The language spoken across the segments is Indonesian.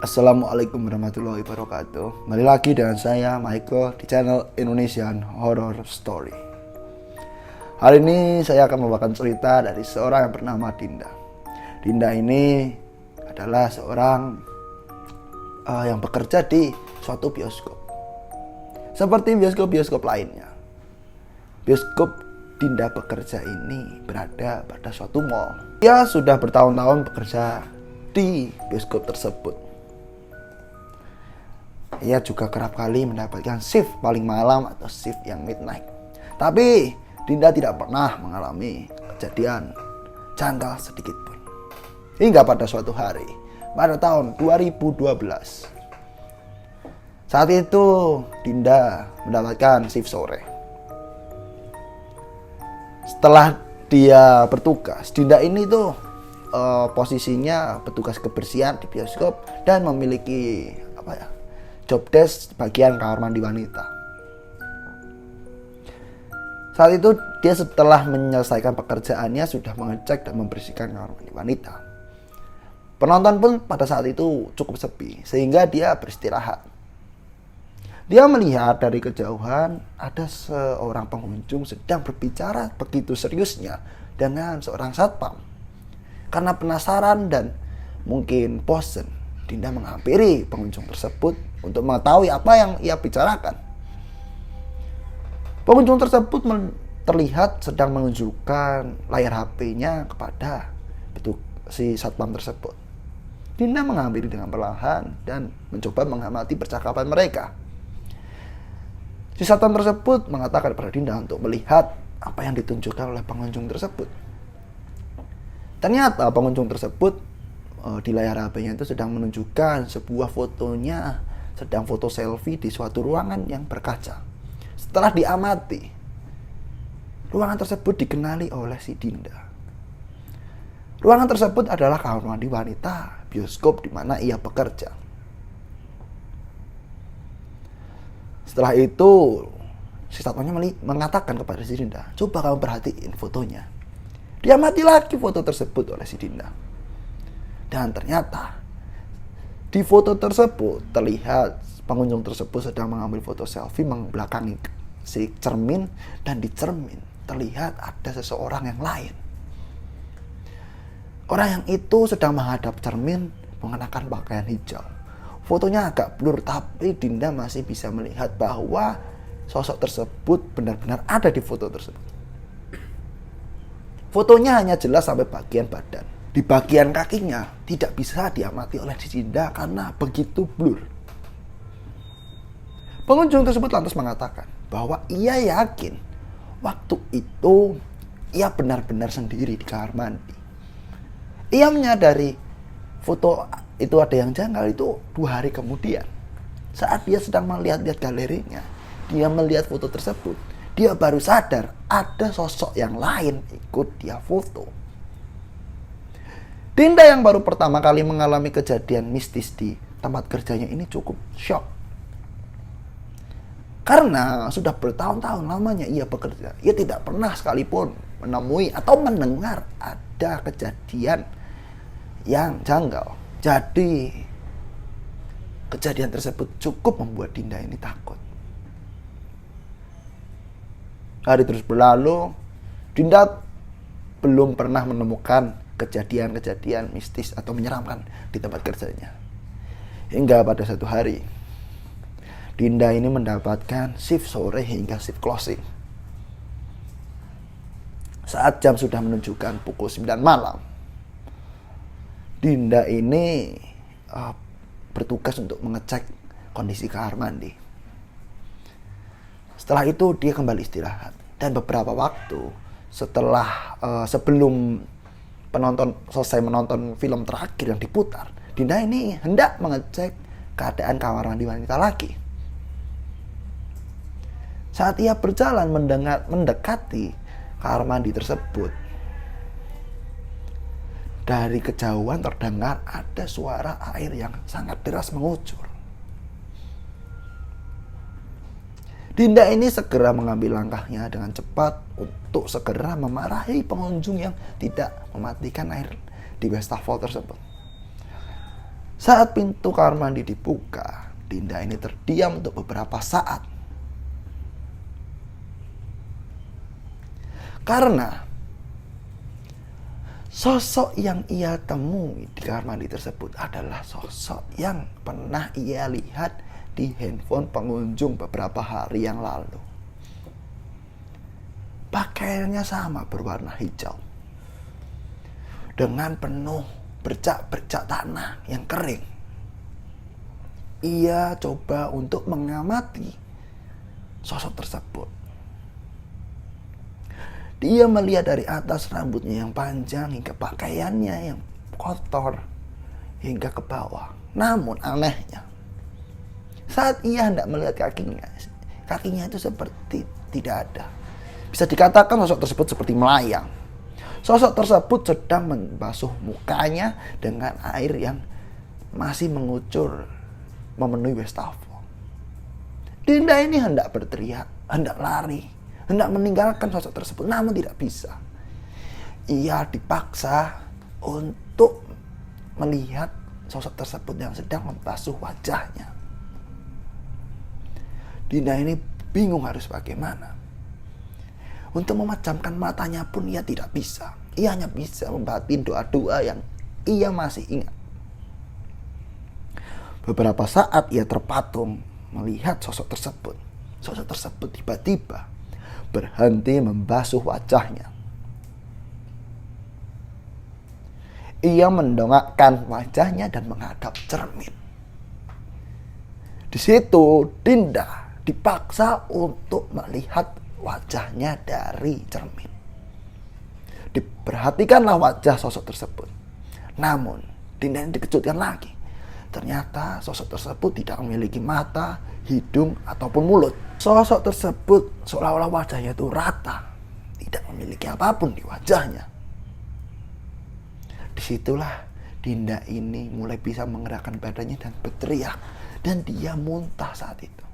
Assalamualaikum warahmatullahi wabarakatuh. Kembali lagi dengan saya Michael di channel Indonesian Horror Story. Hari ini saya akan membawakan cerita dari seorang yang bernama Dinda. Dinda ini adalah seorang yang bekerja di suatu bioskop. Seperti bioskop-bioskop lainnya, bioskop Dinda bekerja ini berada pada suatu mall. Dia sudah bertahun-tahun bekerja di bioskop tersebut. Ia juga kerap kali mendapatkan shift paling malam atau shift yang midnight. Tapi Dinda tidak pernah mengalami kejadian janggal sedikit pun. Hingga pada suatu hari, pada tahun 2012. Saat itu Dinda mendapatkan shift sore. Setelah dia bertugas, Dinda ini tuh posisinya petugas kebersihan di bioskop dan memiliki job desk bagian kamar mandi wanita. Saat itu dia setelah menyelesaikan pekerjaannya sudah mengecek dan membersihkan kamar mandi wanita. Penonton pun pada saat itu cukup sepi sehingga dia beristirahat. Dia melihat dari kejauhan ada seorang pengunjung sedang berbicara begitu seriusnya dengan seorang satpam. Karena penasaran dan mungkin bosan, Dinda menghampiri pengunjung tersebut untuk mengetahui apa yang ia bicarakan. Pengunjung tersebut terlihat sedang menunjukkan layar HP-nya kepada si satpam tersebut. Dinda menghampiri dengan perlahan dan mencoba mengamati percakapan mereka. Si satpam tersebut mengatakan kepada Dinda untuk melihat apa yang ditunjukkan oleh pengunjung tersebut. Ternyata pengunjung tersebut di layar HP-nya itu sedang menunjukkan sebuah fotonya, sedang foto selfie di suatu ruangan yang berkaca. Setelah diamati, ruangan tersebut dikenali oleh si Dinda. Ruangan tersebut adalah kamar mandi wanita bioskop di mana ia bekerja. Setelah itu, si satpamnya mengatakan kepada si Dinda, "Coba kamu perhatiin fotonya." Diamati lagi foto tersebut oleh si Dinda. Dan ternyata di foto tersebut terlihat pengunjung tersebut sedang mengambil foto selfie membelakangi si cermin, dan di cermin terlihat ada seseorang yang lain. Orang yang itu sedang menghadap cermin mengenakan pakaian hijau. Fotonya agak blur tapi Dinda masih bisa melihat bahwa sosok tersebut benar-benar ada di foto tersebut. Fotonya hanya jelas sampai bagian badan. Di bagian kakinya tidak bisa diamati oleh Dinda karena begitu blur. Pengunjung tersebut lantas mengatakan bahwa ia yakin waktu itu ia benar-benar sendiri di kamar mandi. Ia menyadari foto itu ada yang janggal itu 2 hari kemudian. Saat dia sedang melihat-lihat galerinya, dia melihat foto tersebut. Dia baru sadar ada sosok yang lain ikut dia foto. Dinda yang baru pertama kali mengalami kejadian mistis di tempat kerjanya ini cukup shock. Karena sudah bertahun-tahun lamanya ia bekerja, ia tidak pernah sekalipun menemui atau mendengar ada kejadian yang janggal. Jadi, kejadian tersebut cukup membuat Dinda ini takut. Hari terus berlalu, Dinda belum pernah menemukan kejadian-kejadian mistis atau menyeramkan di tempat kerjanya. Hingga pada satu hari, Dinda ini mendapatkan shift sore hingga shift closing. Saat jam sudah menunjukkan pukul 9 malam, Dinda ini bertugas untuk mengecek kondisi kamar mandi. Setelah itu dia kembali istirahat. Dan beberapa waktu setelah sebelum penonton selesai menonton film terakhir yang diputar, Dinda ini hendak mengecek keadaan kamar mandi wanita lagi. Saat ia berjalan mendekati kamar mandi tersebut, dari kejauhan terdengar ada suara air yang sangat deras mengucur. Dinda ini segera mengambil langkahnya dengan cepat untuk segera memarahi pengunjung yang tidak mematikan air di wastafel tersebut. Saat pintu kamar mandi dibuka, Dinda ini terdiam untuk beberapa saat. Karena sosok yang ia temui di kamar mandi tersebut adalah sosok yang pernah ia lihat di handphone pengunjung beberapa hari yang lalu. Pakaiannya sama, berwarna hijau, dengan penuh bercak-bercak tanah yang kering. Ia coba untuk mengamati sosok tersebut. Dia melihat dari atas rambutnya yang panjang hingga pakaiannya yang kotor hingga ke bawah. Namun anehnya, saat ia hendak melihat kakinya itu seperti tidak ada. Bisa dikatakan sosok tersebut seperti melayang. Sosok tersebut sedang membasuh mukanya dengan air yang masih mengucur memenuhi wastafel. Dinda ini hendak berteriak, hendak lari, hendak meninggalkan sosok tersebut, namun tidak bisa. Ia dipaksa untuk melihat sosok tersebut yang sedang membasuh wajahnya. Dinda ini bingung harus bagaimana. Untuk memejamkan matanya pun ia tidak bisa. Ia hanya bisa membatin doa-doa yang ia masih ingat. Beberapa saat ia terpatung melihat sosok tersebut. Sosok tersebut tiba-tiba berhenti membasuh wajahnya. Ia mendongakkan wajahnya dan menghadap cermin. Di situ Dinda dipaksa untuk melihat wajahnya dari cermin. Diperhatikanlah wajah sosok tersebut. Namun Dinda dikejutkan lagi. Ternyata sosok tersebut tidak memiliki mata, hidung, ataupun mulut. Sosok tersebut seolah-olah wajahnya itu rata, tidak memiliki apapun di wajahnya. Disitulah Dinda ini mulai bisa menggerakkan badannya dan berteriak. Dan dia muntah saat itu.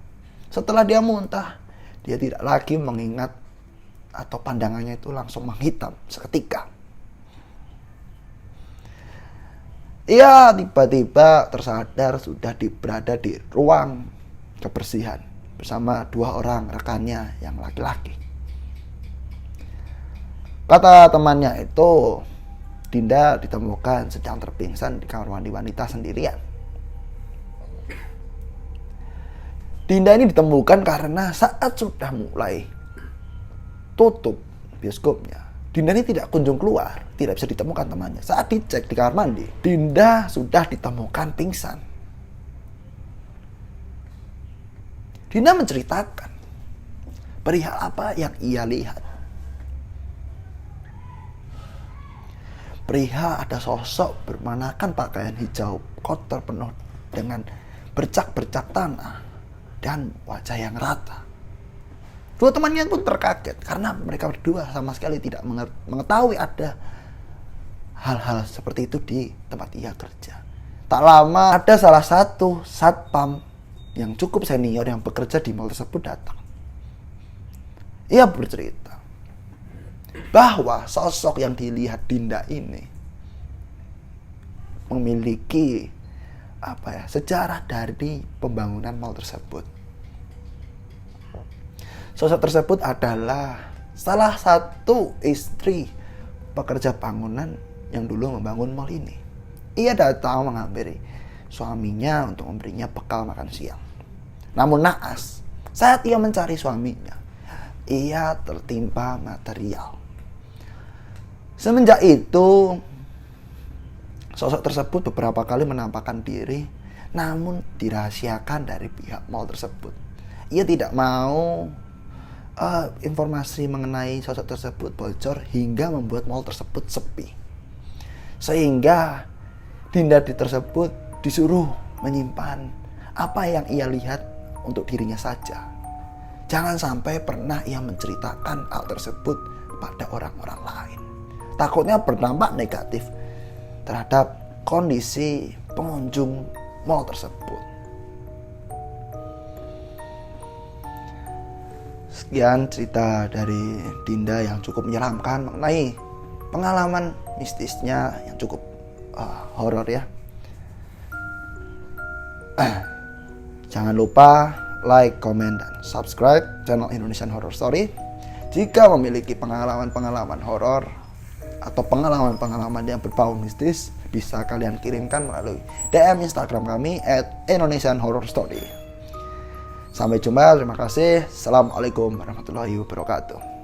Setelah dia muntah, dia tidak lagi mengingat atau pandangannya itu langsung menghitam seketika. Ia tiba-tiba tersadar sudah berada di ruang kebersihan bersama dua orang rekannya yang laki-laki. Kata temannya itu, Dinda ditemukan sedang terpingsan di kamar mandi wanita sendirian. Dinda ini ditemukan karena saat sudah mulai tutup bioskopnya, Dinda ini tidak kunjung keluar, tidak bisa ditemukan temannya. Saat dicek di kamar mandi, Dinda sudah ditemukan pingsan. Dinda menceritakan perihal apa yang ia lihat. Perihal ada sosok bermanakan pakaian hijau kotor penuh dengan bercak-bercak tanah dan wajah yang rata. Dua temannya pun terkaget karena mereka berdua sama sekali tidak mengetahui ada hal-hal seperti itu di tempat ia kerja. Tak lama ada salah satu satpam yang cukup senior yang bekerja di mal tersebut datang. Ia bercerita bahwa sosok yang dilihat Dinda ini memiliki sejarah dari pembangunan mal tersebut. Sosok tersebut adalah salah satu istri pekerja bangunan yang dulu membangun mal ini. Ia datang menghampiri suaminya untuk memberinya bekal makan siang. Namun naas, saat ia mencari suaminya, ia tertimpa material. Semenjak itu, sosok tersebut beberapa kali menampakkan diri, namun dirahasiakan dari pihak mal tersebut. Ia tidak mau informasi mengenai sosok tersebut bocor hingga membuat mal tersebut sepi. Sehingga Dinda tersebut disuruh menyimpan apa yang ia lihat untuk dirinya saja. Jangan sampai pernah ia menceritakan hal tersebut pada orang-orang lain. Takutnya berdampak negatif terhadap kondisi pengunjung mal tersebut. Sekian cerita dari Dinda yang cukup menyeramkan mengenai pengalaman mistisnya yang cukup horor ya. Jangan lupa like, comment, dan subscribe channel Indonesian Horror Story. Jika memiliki pengalaman-pengalaman horor atau pengalaman-pengalaman yang berbau mistis, bisa kalian kirimkan melalui DM Instagram kami @indonesianhorrorstory. Sampai jumpa, terima kasih. Assalamualaikum warahmatullahi wabarakatuh.